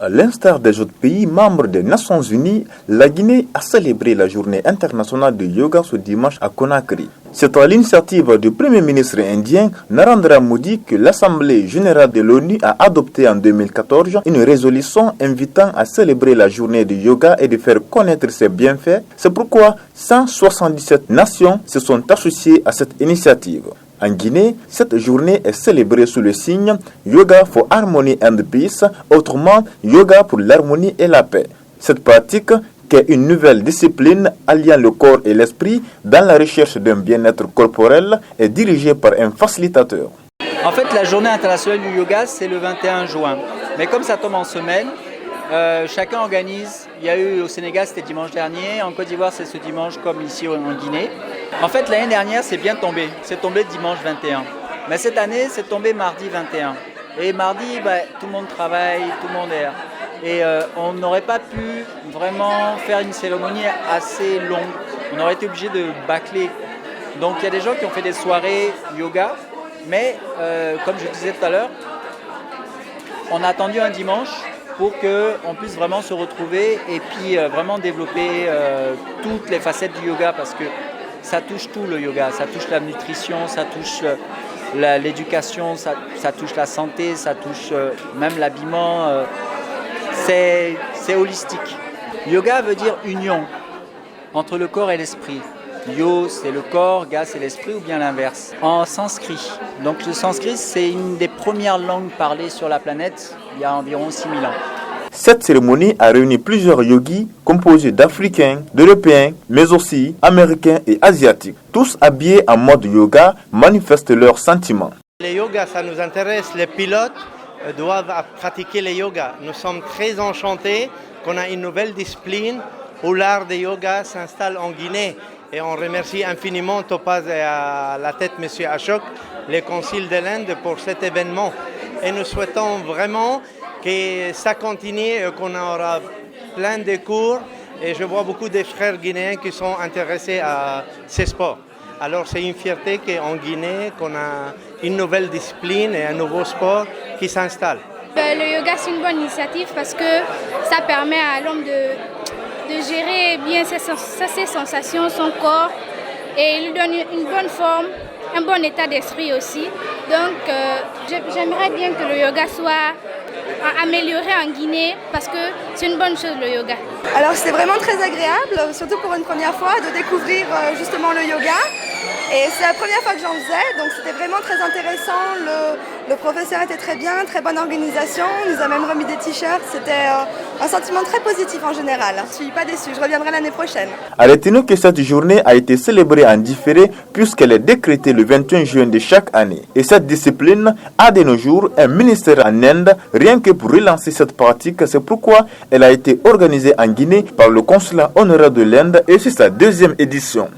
À l'instar des autres pays membres des Nations Unies, la Guinée a célébré la journée internationale de yoga ce dimanche à Conakry. C'est à l'initiative du Premier ministre indien Narendra Modi que l'Assemblée générale de l'ONU a adopté en 2014 une résolution invitant à célébrer la journée du yoga et de faire connaître ses bienfaits. C'est pourquoi 177 nations se sont associées à cette initiative. En Guinée, cette journée est célébrée sous le signe Yoga for Harmony and Peace, autrement Yoga pour l'harmonie et la paix. Cette pratique, qui est une nouvelle discipline alliant le corps et l'esprit dans la recherche d'un bien-être corporel, est dirigée par un facilitateur. En fait, la journée internationale du yoga, c'est le 21 juin. Mais comme ça tombe en semaine, chacun organise. Il y a eu au Sénégal, c'était dimanche dernier. En Côte d'Ivoire, c'est ce dimanche, comme ici en Guinée. En fait, l'année dernière, c'est bien tombé. C'est tombé dimanche 21. Mais cette année, c'est tombé mardi 21. Et mardi, tout le monde travaille, tout le monde est... Et on n'aurait pas pu vraiment faire une cérémonie assez longue. On aurait été obligé de bâcler. Donc, il y a des gens qui ont fait des soirées yoga. Mais, comme je disais tout à l'heure, on a attendu un dimanche pour qu'on puisse vraiment se retrouver et puis vraiment développer toutes les facettes du yoga, parce que ça touche tout le yoga, ça touche la nutrition, ça touche l'éducation, ça touche la santé, ça touche même l'habillement, c'est holistique. Yoga veut dire union entre le corps et l'esprit. Yo, c'est le corps, ga, c'est l'esprit, ou bien l'inverse. En sanskrit. Donc le sanskrit, c'est une des premières langues parlées sur la planète il y a environ 6000 ans. Cette cérémonie a réuni plusieurs yogis composés d'Africains, d'Européens, mais aussi Américains et Asiatiques. Tous habillés en mode yoga manifestent leurs sentiments. Les yogas, ça nous intéresse. Les pilotes doivent pratiquer les yogas. Nous sommes très enchantés qu'on a une nouvelle discipline où l'art de yoga s'installe en Guinée. Et on remercie infiniment Topaz et à la tête M. Ashok, les conciles de l'Inde, pour cet événement. Et nous souhaitons vraiment que ça continue et qu'on aura plein de cours. Et je vois beaucoup de frères guinéens qui sont intéressés à ces sports. Alors c'est une fierté qu'en Guinée, qu'on a une nouvelle discipline et un nouveau sport qui s'installe. Le yoga, c'est une bonne initiative parce que ça permet à l'homme de gérer bien ses sensations, son corps, et il lui donne une bonne forme, un bon état d'esprit aussi. Donc j'aimerais bien que le yoga soit amélioré en Guinée parce que c'est une bonne chose le yoga. Alors c'était vraiment très agréable, surtout pour une première fois, de découvrir justement le yoga. Et c'est la première fois que j'en faisais, donc c'était vraiment très intéressant. Le professeur était très bien, très bonne organisation, il nous a même remis des t-shirts. C'était un sentiment très positif en général. Je ne suis pas déçue, je reviendrai l'année prochaine. À retenir que cette journée a été célébrée en différé puisqu'elle est décrétée le 21 juin de chaque année. Et cette discipline a de nos jours un ministère en Inde, rien que pour relancer cette pratique. C'est pourquoi elle a été organisée en Guinée par le consulat honoraire de l'Inde et c'est sa 2e édition.